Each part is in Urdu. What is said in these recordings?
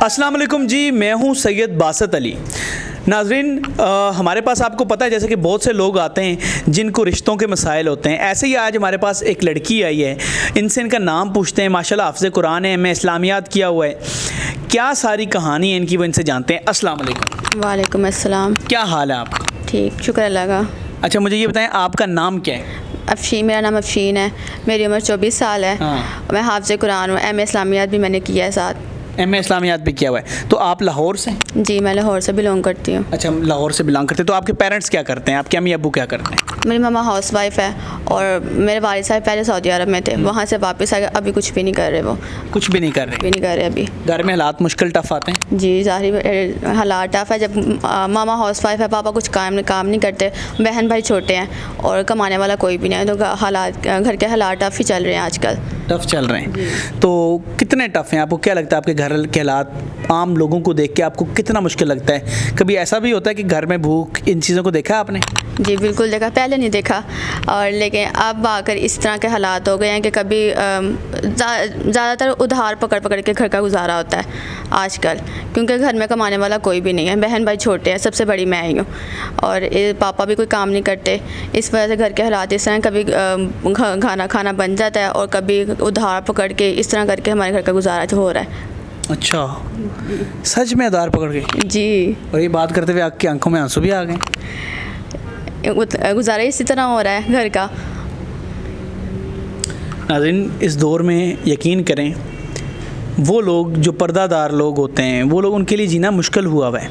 السلام علیکم جی، میں ہوں سید باسط علی۔ ناظرین، ہمارے پاس آپ کو پتہ ہے جیسے کہ بہت سے لوگ آتے ہیں جن کو رشتوں کے مسائل ہوتے ہیں۔ ایسے ہی آج ہمارے پاس ایک لڑکی آئی ہے، ان سے ان کا نام پوچھتے ہیں۔ ماشاءاللہ حافظ قرآن ہے، میں اسلامیات کیا ہوا ہے، کیا ساری کہانی ہے ان کی وہ ان سے جانتے ہیں۔ السلام علیکم۔ وعلیکم السلام۔ کیا حال ہے آپ کا؟ ٹھیک، شکر اللہ کا۔ اچھا مجھے یہ بتائیں آپ کا نام کیا ہے؟ افشین، میرا نام افشین ہے، میری عمر 24 سال ہے۔ میں حافظ قرآن ہوں، ایم اے اسلامیات بھی میں نے کیا ہے ساتھ۔ ایم اے اسلامیات بھی کیا ہوا ہے۔ تو آپ لاہور سے؟ جی میں لاہور سے بلونگ کرتی ہوں۔ اچھا لاہور سے بلانگ کرتے ہیں۔ تو آپ کے پیرنٹس کیا کرتے ہیں؟ آپ کے امی ابو کیا کرتے ہیں؟ میری ماما ہاؤس وائف ہے اور میرے والد صاحب پہلے سعودی عرب میں تھے، وہاں سے واپس آ گئے، ابھی کچھ بھی نہیں کر رہے۔ وہ کچھ بھی نہیں کر رہے؟ بھی نہیں کر رہے ابھی۔ گھر میں حالات مشکل ٹف آتے ہیں؟ جی ظاہری حالات ٹف ہے، جب ماما ہاؤس وائف ہے، پاپا کچھ کام نہیں کرتے، بہن بھائی چھوٹے ہیں اور کمانے والا کوئی بھی نہیں ہے، تو حالات گھر کے حالات ٹف ہی چل رہے ہیں آج کل۔ ٹف چل رہے ہیں؟ تو کتنے ٹف ہیں؟ آپ کو کیا لگتا ہے آپ کے گھر کے حالات عام لوگوں کو دیکھ کے آپ کو کتنا مشکل لگتا ہے؟ کبھی ایسا بھی ہوتا ہے کہ گھر میں بھوک، ان چیزوں کو دیکھا آپ نے؟ جی بالکل دیکھا، پہلے نہیں دیکھا، اور لیکن اب آ کر اس طرح کے حالات ہو گئے ہیں کہ کبھی زیادہ تر ادھار پکڑ کے گھر کا گزارا ہوتا ہے آج کل، کیونکہ گھر میں کمانے والا کوئی بھی نہیں ہے، بہن بھائی چھوٹے ہیں، سب سے بڑی میں ہی ہوں، اور پاپا بھی کوئی کام نہیں کرتے، اس وجہ سے گھر کے حالات اس طرح کبھی کھانا بن جاتا ہے اور کبھی ادھار پکڑ کے اس طرح کر کے ہمارے گھر کا گزارا ہو رہا ہے۔ اچھا سچ میں ادھار پکڑ کے؟ جی، اور یہ بات کرتے ہوئے آپ کی آنکھوں میں آنسو بھی آ گئے؟ گزارا اسی طرح ہو رہا ہے گھر کا۔ ناظرین اس دور میں یقین کریں وہ لوگ جو پردہ دار لوگ ہوتے ہیں وہ لوگ، ان کے لیے جینا مشکل ہوا ہے۔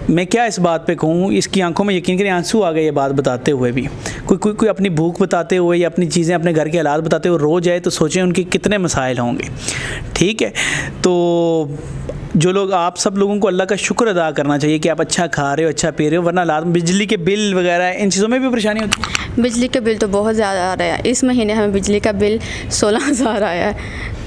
میں کیا اس بات پہ کہوں، اس کی آنکھوں میں یقین کریں آنسو آ گئے یہ بات بتاتے ہوئے بھی۔ کوئی اپنی بھوک بتاتے ہوئے یا اپنی چیزیں اپنے گھر کے حالات بتاتے ہوئے رو جائے تو سوچیں ان کے کتنے مسائل ہوں گے۔ ٹھیک ہے، تو جو لوگ، آپ سب لوگوں کو اللہ کا شکر ادا کرنا چاہیے کہ آپ اچھا کھا رہے ہو، اچھا پی رہے ہو، ورنہ بجلی کے بل وغیرہ ان چیزوں میں بھی پریشانی ہوتی ہے۔ بجلی کا بل تو بہت زیادہ آ رہا ہے، اس مہینے ہمیں بجلی کا بل 16,000 آیا ہے،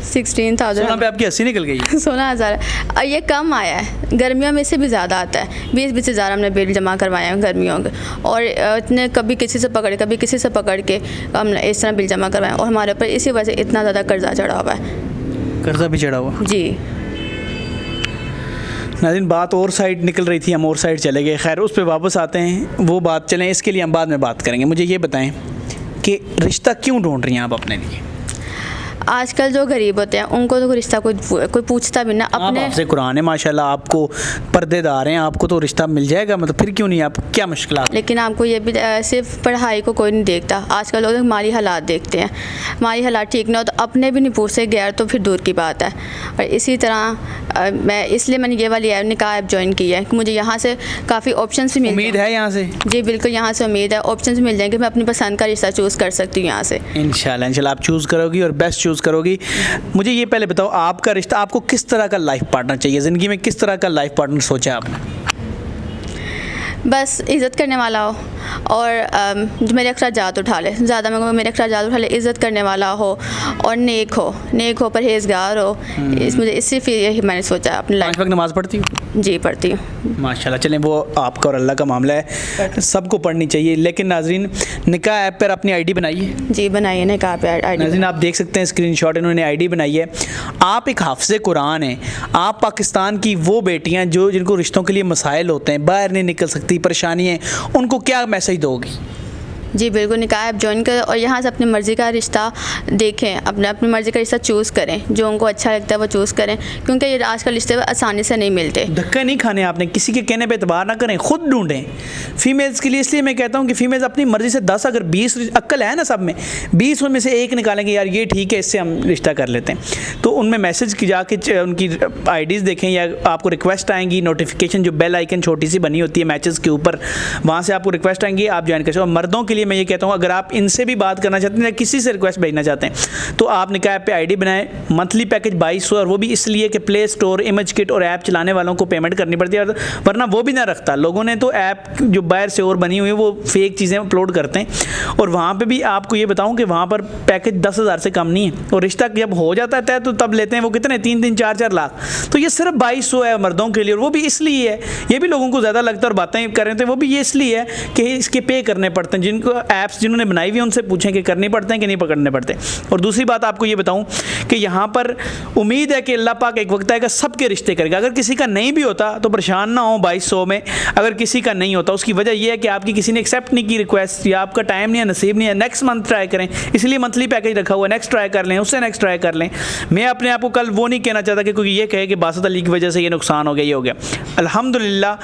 16,000 پہ آپ کی ہنسی نکل گئی؟ 16,000، اور یہ کم آیا ہے، گرمیوں میں سے بھی زیادہ آتا ہے، 20 ہزار ہم نے بل جمع کروایا ہے گرمیوں کے، اور اتنے کبھی کسی سے پکڑ کے ہم نے اس طرح بل جمع کروائے، اور ہمارے اوپر اسی وجہ سے اتنا زیادہ قرضہ چڑھا ہوا ہے۔ قرضہ بھی چڑھا ہوا؟ جی ناظرین بات اور سائڈ نکل رہی تھی، ہم اور سائڈ چلے گئے، خیر اس پہ واپس آتے ہیں، وہ بات چلیں، اس کے لیے ہم بعد میں بات کریں گے۔ مجھے یہ بتائیں کہ رشتہ کیوں ڈھونڈ رہی ہیں آپ اپنے لیے؟ آج کل جو غریب ہوتے ہیں ان کو تو رشتہ کوئی پوچھتا بھی نہ، اپنے آپ سے قرآن ہے ماشاءاللہ، آپ کو پردے دار ہیں، آپ کو تو رشتہ مل جائے گا، مطلب پھر کیوں نہیں؟ آپ کیا مشکلات؟ لیکن آپ کو یہ بھی صرف پڑھائی کو کوئی نہیں دیکھتا، آج کل لوگ مالی حالات دیکھتے ہیں، مالی حالات ٹھیک نہ ہو تو اپنے بھی نہیں پوچھتے، غیر تو پھر دور کی بات ہے۔ اور اسی طرح اس لیے میں نے یہ والی نکاح ایپ جوائن کی ہے کہ مجھے یہاں سے کافی آپشنس بھی مل امید ہے یہاں سے؟ جی بالکل، یہاں سے امید ہے، آپشنس مل جائیں گے، میں اپنی پسند کا رشتہ چوز کر سکتی ہوں یہاں سے انشاءاللہ آپ چوز کرو گی اور بیسٹ چوز کرو گی۔ مجھے یہ پہلے بتاؤ آپ کا رشتہ، آپ کو کس طرح کا لائف پارٹنر چاہیے؟ زندگی میں کس طرح کا لائف پارٹنر سوچا آپ نے؟ بس عزت کرنے والا ہو اور جو میرے اخراجات اٹھا لے، زیادہ میرے اخراجات اٹھا لے، عزت کرنے والا ہو اور نیک ہو، پرہیزگار ہو۔ مجھے صرف یہی میں نے سوچا اپنی لائف۔ 5 وقت نماز پڑھتی ہوں؟ جی پڑھتی ہوں ماشاءاللہ۔ چلیں وہ آپ کا اور اللہ کا معاملہ ہے، سب کو پڑھنی چاہیے، لیکن ناظرین نکاح ایپ پر اپنی آئی ڈی بنائیے؟ جی بنائیے نکاح پہ آئی ڈی۔ ناظرین آپ دیکھ سکتے ہیں اسکرین شاٹ، انہوں نے آئی ڈی بنائی ہے۔ آپ ایک حافظ قرآن ہیں، آپ پاکستان کی وہ بیٹیاں جن کو رشتوں کے لیے مسائل ہوتے ہیں، باہر نہیں نکل سکتی، پریشانی ہے، ان کو کیا میسج دو گی؟ جی بالکل، نکاح ایپ جوائن کریں اور یہاں سے اپنی مرضی کا رشتہ دیکھیں، اپنی مرضی کا رشتہ چوز کریں، جو ان کو اچھا لگتا ہے وہ چوز کریں، کیونکہ یہ آج کل رشتے آسانی سے نہیں ملتے۔ دھکے نہیں کھانے آپ نے، کسی کے کہنے پہ اعتبار نہ کریں، خود ڈھونڈیں۔ فیمیلز کے لیے اس لیے میں کہتا ہوں کہ فیمیلز اپنی مرضی سے 10 اگر 20 عقل ہے نا سب میں، 20 میں سے ایک نکالیں گے، یار یہ ٹھیک ہے، اس سے ہم رشتہ کر لیتے ہیں، تو ان میں میسج کی جا کے ان کی آئی ڈیز دیکھیں، یا آپ کو ریکویسٹ آئیں گی، نوٹیفیکیشن جو بیل آئیکن چھوٹی سی بنی ہوتی ہے میچز کے اوپر، وہاں سے آپ کو ریکویسٹ آئیں گی، آپ جوائن کر سکتے ہو۔ مردوں کے لیے میں یہ کہتا ہوں اگر آپ ان سے بھی بات کرنا چاہتے ہیں یا کسی سے ریکویسٹ بھیجنا چاہتے ہیں تو آپ نکاح ایپ پہ آئی ڈی بنائیں، منتھلی پیکج 2200، اور وہ بھی اس لیے کہ پلے اسٹور، امیج کٹ اور ایپ چلانے والوں کو پیمنٹ کرنی پڑتی ہے، ورنہ وہ بھی نہ رکھتا۔ لوگوں نے تو ایپ جو باہر سے اور بنی ہوئی ہے وہ فیک چیزیں اپلوڈ کرتے ہیں، اور وہاں پہ بھی آپ کو یہ بتاؤں کہ وہاں پر پیکج 10,000 سے کم نہیں ہے، اور رشتہ جب ہو جاتا ہے تو تب لیتے ہیں وہ کتنے 3-3 4-4 لاکھ، تو یہ صرف 2200 ہے مردوں کے لیے، اور وہ بھی اس لیے ہے، یہ بھی لوگوں کو زیادہ لگتا ہے اور باتیں کر رہے تھے، وہ بھی یہ اس لیے ہے کہ اس کے پے کرنے پڑتے ہیں، جن کو ایپس جنہوں نے بنائی ہوئی ہیں ان سے پوچھیں کہ کرنے پڑتے ہیں کہ نہیں پکڑنے پڑتے. اور دوسری بات آپ کو یہ بتاؤں کہ یہاں پر امید ہے کہ اللہ پاک ایک وقت آئے گا سب کے رشتے کرے گا. اگر کسی کا نہیں بھی ہوتا تو پریشان نہ ہوں 2200 میں. اگر کسی کا نہیں ہوتا اس کی وجہ یہ ہے کہ آپ کی کسی نے ایکسیپٹ نہیں کی ریکویسٹ, یا آپ کا ٹائم نہیں ہے, نصیب نہیں ہے. نیکسٹ منتھ ٹرائی کریں, اس لیے منتھلی پیکیج رکھا ہوا ہے, نیکسٹ ٹرائی کر لیں, اس سے نیکسٹ ٹرائی کر لیں. میں اپنے آپ کو کل وہ نہیں کہنا چاہتا کہ کوئی یہ کہے کہ باسط علی کی وجہ سے یہ نقصان ہو گیا, یہ ہو گیا. الحمدللہ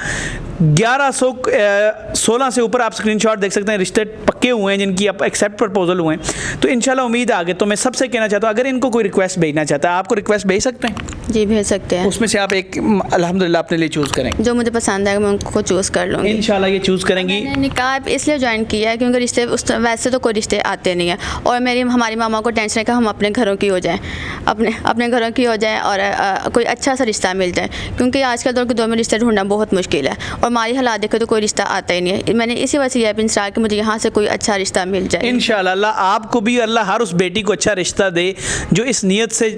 1116 سے اوپر آپ اسکرین شاٹ دیکھ سکتے ہیں رشتے پکے ہوئے ہیں جن کی آپ ایکسیپٹ پرپوزل ہوئے ہیں. تو انشاءاللہ امید آگے. تو میں سب سے کہنا چاہتا ہوں اگر ان کو کوئی ریکویسٹ بھیجنا چاہتا ہے, آپ کو ریکویسٹ بھیج سکتے ہیں, جی بھیج سکتے ہیں. اس میں سے آپ ایک الحمدللہ اپنے لیے چوز کریں. جو مجھے پسند آئے گا میں ان کو چوز کر لوں گی انشاءاللہ. یہ چوز کریں گی. میں نے نکاح اس لیے جوائن کیا ہے کیونکہ رشتے ویسے تو کوئی رشتے آتے نہیں ہیں, اور ہماری ماما کو ٹینشن ہے کہ ہم اپنے گھروں کی ہو جائیں, اپنے گھروں کی ہو جائیں اور کوئی اچھا سا رشتہ مل جائے, کیونکہ آج کل دور میں رشتے ڈھونڈنا بہت مشکل ہے, اور ہماری حالات دیکھے تو کوئی رشتہ آتا ہی نہیں ہے. میں نے اسی وجہ سے یہ بھی انتظار کہ مجھے یہاں سے کوئی اچھا رشتہ مل جائے. انشاءاللہ اللہ آپ کو بھی, اللہ ہر اس بیٹی کو اچھا رشتہ دے جو اس نیت سے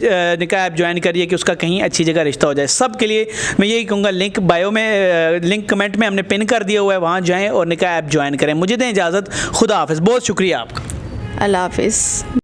نکاح ایپ جوائن کریے کہ اس کا کہیں اچھی جگہ رشتہ ہو جائے. سب کے لیے میں یہی کہوں گا, لنک بایو میں, لنک کمنٹ میں ہم نے پن کر دیا ہوا ہے, وہاں جائیں اور نکاح ایپ جوائن کریں. مجھے دیں اجازت. خدا حافظ. بہت شکریہ آپ کا. اللہ حافظ.